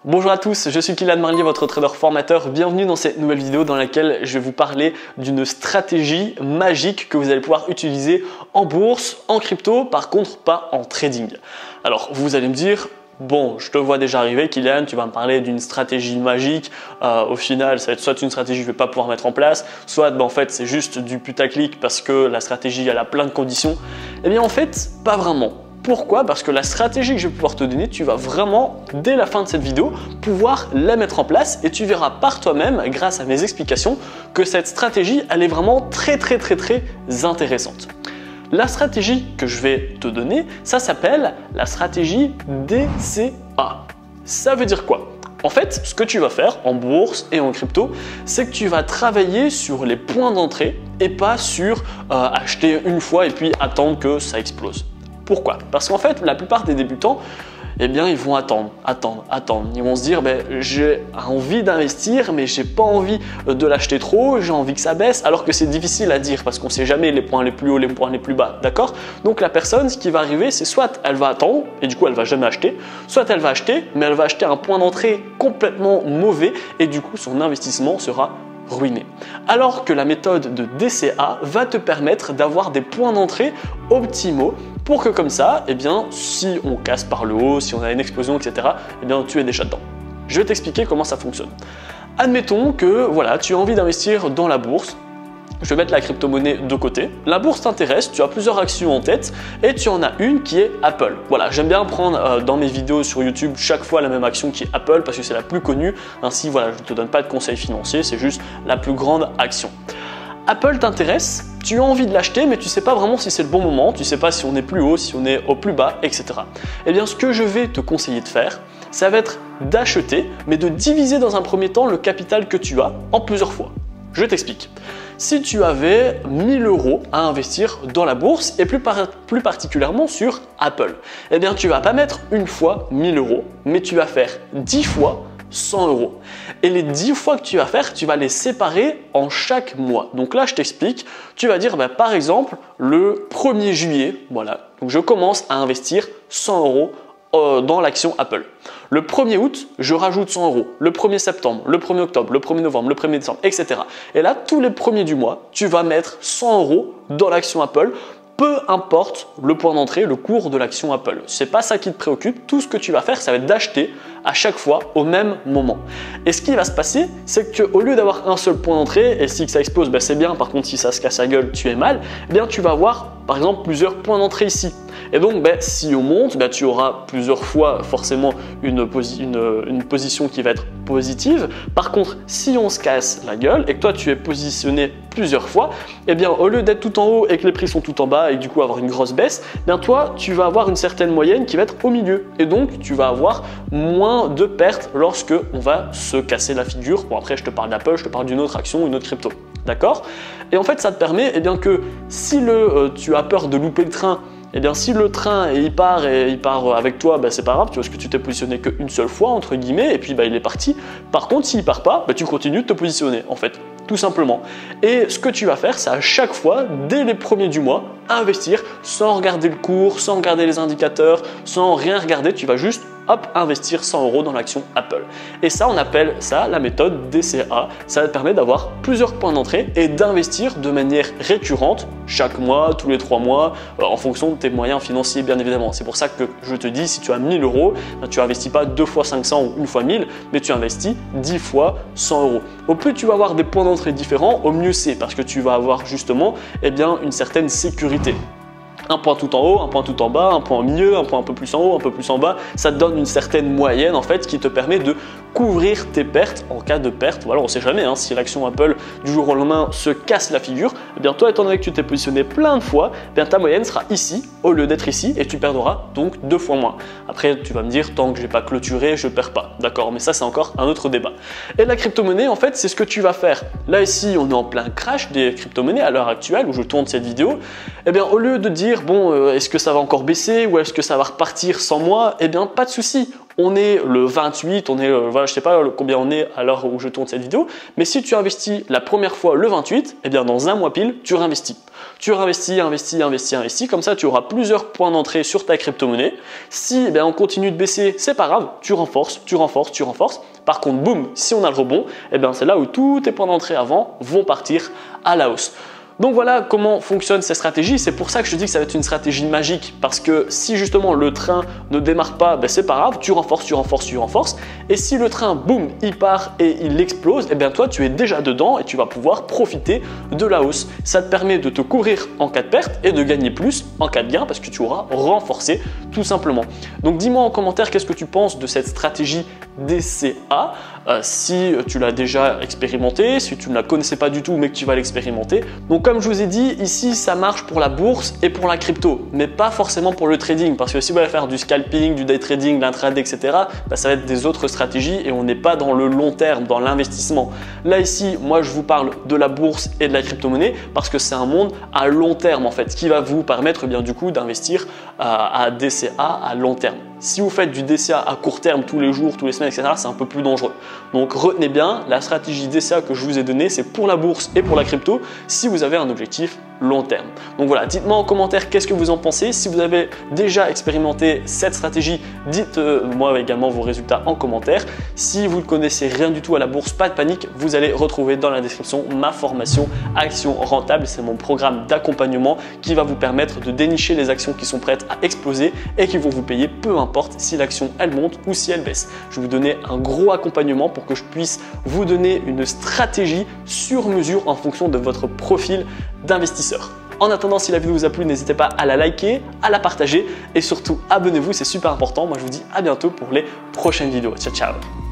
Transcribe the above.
Bonjour à tous, je suis Kylian Marlier, votre trader formateur. Bienvenue dans cette nouvelle vidéo dans laquelle je vais vous parler d'une stratégie magique que vous allez pouvoir utiliser en bourse, en crypto, par contre pas en trading. Alors vous allez me dire, bon, je te vois déjà arriver Kylian, tu vas me parler d'une stratégie magique. Au final, ça va être soit une stratégie que je ne vais pas pouvoir mettre en place, soit en fait c'est juste du putaclic parce que la stratégie elle a plein de conditions. Eh bien en fait, pas vraiment. Pourquoi? Parce que la stratégie que je vais pouvoir te donner, tu vas vraiment, dès la fin de cette vidéo, pouvoir la mettre en place et tu verras par toi-même, grâce à mes explications, que cette stratégie, elle est vraiment très intéressante. La stratégie que je vais te donner, ça s'appelle la stratégie DCA. Ça veut dire quoi? En fait, ce que tu vas faire en bourse et en crypto, c'est que tu vas travailler sur les points d'entrée et pas sur acheter une fois et puis attendre que ça explose. Pourquoi? Parce qu'en fait, la plupart des débutants, eh bien, ils vont attendre. Ils vont se dire, j'ai envie d'investir, mais j'ai pas envie de l'acheter trop, j'ai envie que ça baisse, alors que c'est difficile à dire parce qu'on sait jamais les points les plus hauts, les points les plus bas, d'accord? Donc la personne, ce qui va arriver, c'est soit elle va attendre et du coup elle va jamais acheter, soit elle va acheter, mais elle va acheter un point d'entrée complètement mauvais et du coup son investissement sera ruiné. Alors que la méthode de DCA va te permettre d'avoir des points d'entrée optimaux pour que comme ça, eh bien, si on casse par le haut, si on a une explosion, etc., eh bien, tu es déjà dedans. Je vais t'expliquer comment ça fonctionne. Admettons que voilà, tu as envie d'investir dans la bourse. Je vais mettre la crypto-monnaie de côté. La bourse t'intéresse, tu as plusieurs actions en tête et tu en as une qui est Apple. Voilà, j'aime bien prendre dans mes vidéos sur YouTube chaque fois la même action qui est Apple parce que c'est la plus connue. Ainsi, voilà, je ne te donne pas de conseils financiers, c'est juste la plus grande action. Apple t'intéresse, tu as envie de l'acheter, mais tu ne sais pas vraiment si c'est le bon moment, tu ne sais pas si on est plus haut, si on est au plus bas, etc. Eh bien, ce que je vais te conseiller de faire, ça va être d'acheter, mais de diviser dans un premier temps le capital que tu as en plusieurs fois. Je t'explique. Si tu avais 1000 € à investir dans la bourse et plus particulièrement sur Apple, eh bien, tu ne vas pas mettre une fois 1000 €, mais tu vas faire 10 fois 100 €. Et les 10 fois que tu vas faire, tu vas les séparer en chaque mois. Donc là, je t'explique. Tu vas dire, par exemple, le 1er juillet, voilà, donc je commence à investir 100 € dans l'action Apple. Le 1er août, je rajoute 100 €. Le 1er septembre, le 1er octobre, le 1er novembre, le 1er décembre, etc. Et là, tous les premiers du mois, tu vas mettre 100 € dans l'action Apple. Peu importe le point d'entrée, le cours de l'action Apple. Ce n'est pas ça qui te préoccupe. Tout ce que tu vas faire, ça va être d'acheter à chaque fois au même moment. Et ce qui va se passer, c'est qu'au lieu d'avoir un seul point d'entrée, et si ça explose, c'est bien. Par contre, si ça se casse la gueule, tu es mal. Eh bien, tu vas avoir par exemple plusieurs points d'entrée ici. Et donc, si on monte, tu auras plusieurs fois forcément une position qui va être positive. Par contre, si on se casse la gueule et que toi, tu es positionné plusieurs fois, eh bien, au lieu d'être tout en haut et que les prix sont tout en bas et du coup avoir une grosse baisse, toi, tu vas avoir une certaine moyenne qui va être au milieu. Et donc, tu vas avoir moins de pertes lorsque on va se casser la figure. Bon, après, je te parle d'Apple, je te parle d'une autre action, une autre crypto. D'accord? Et en fait, ça te permet que si tu as peur de louper le train, eh bien, si le train il part avec toi, c'est pas grave, parce que tu t'es positionné qu'une seule fois, entre guillemets, et puis il est parti. Par contre, s'il part pas, tu continues de te positionner, en fait, tout simplement. Et ce que tu vas faire, c'est à chaque fois, dès les premiers du mois, investir sans regarder le cours, sans regarder les indicateurs, sans rien regarder, tu vas juste investir 100 € dans l'action Apple. Et ça, on appelle ça la méthode DCA. Ça te permet d'avoir plusieurs points d'entrée et d'investir de manière récurrente, chaque mois, tous les 3 mois, en fonction de tes moyens financiers, bien évidemment. C'est pour ça que je te dis, si tu as 1000 €, tu n'investis pas 2 fois 500 ou 1 fois 1000, mais tu investis 10 fois 100 €. Au plus tu vas avoir des points d'entrée différents, au mieux c'est, parce que tu vas avoir justement une certaine sécurité. Un point tout en haut, un point tout en bas, un point au milieu, un point un peu plus en haut, un peu plus en bas. Ça te donne une certaine moyenne en fait qui te permet de couvrir tes pertes en cas de perte. Voilà, on ne sait jamais si l'action Apple du jour au lendemain se casse la figure. Eh bien toi, étant donné que tu t'es positionné plein de fois, ta moyenne sera ici au lieu d'être ici et tu perdras donc 2 fois moins. Après, tu vas me dire tant que j'ai pas clôturé, je perds pas. D'accord, mais ça c'est encore un autre débat. Et la crypto-monnaie, en fait, c'est ce que tu vas faire. Là ici, on est en plein crash des crypto-monnaies à l'heure actuelle où je tourne cette vidéo. Eh bien, au lieu de dire dire, bon, est-ce que ça va encore baisser ou est-ce que ça va repartir sans moi? Eh bien, pas de souci. On est le 28, voilà, je sais pas combien on est à l'heure où je tourne cette vidéo, mais si tu investis la première fois le 28, eh bien dans un mois pile, tu réinvestis. Tu réinvestis, investis, comme ça tu auras plusieurs points d'entrée sur ta crypto-monnaie. Si on continue de baisser, c'est pas grave, tu renforces. Par contre, boum, si on a le rebond, eh bien c'est là où tous tes points d'entrée avant vont partir à la hausse. Donc voilà comment fonctionnent ces stratégies. C'est pour ça que je te dis que ça va être une stratégie magique, parce que si justement le train ne démarre pas, c'est pas grave, tu renforces. Et si le train, boum, il part et il explose, eh bien toi tu es déjà dedans et tu vas pouvoir profiter de la hausse. Ça te permet de te couvrir en cas de perte et de gagner plus en cas de gain, parce que tu auras renforcé tout simplement. Donc dis-moi en commentaire qu'est-ce que tu penses de cette stratégie DCA. Si tu l'as déjà expérimenté, si tu ne la connaissais pas du tout mais que tu vas l'expérimenter. Donc comme je vous ai dit, ici ça marche pour la bourse et pour la crypto, mais pas forcément pour le trading, parce que si vous allez faire du scalping, du day trading, de l'intraday, etc., ça va être des autres stratégies et on n'est pas dans le long terme, dans l'investissement. Là ici, moi je vous parle de la bourse et de la crypto-monnaie parce que c'est un monde à long terme en fait, qui va vous permettre du coup d'investir à DCA à long terme. Si vous faites du DCA à court terme tous les jours, tous les semaines, etc., c'est un peu plus dangereux. Donc retenez bien, la stratégie DCA que je vous ai donnée, c'est pour la bourse et pour la crypto si vous avez un objectif long terme. Donc voilà, dites-moi en commentaire qu'est-ce que vous en pensez. Si vous avez déjà expérimenté cette stratégie, dites-moi également vos résultats en commentaire. Si vous ne connaissez rien du tout à la bourse, pas de panique, vous allez retrouver dans la description ma formation Action Rentable. C'est mon programme d'accompagnement qui va vous permettre de dénicher les actions qui sont prêtes à exploser et qui vont vous payer peu importe si l'action elle monte ou si elle baisse. Je vais vous donner un gros accompagnement pour que je puisse vous donner une stratégie sur mesure en fonction de votre profil d'investisseur. En attendant, si la vidéo vous a plu, n'hésitez pas à la liker, à la partager et surtout abonnez-vous, c'est super important. Moi je vous dis à bientôt pour les prochaines vidéos. Ciao ciao.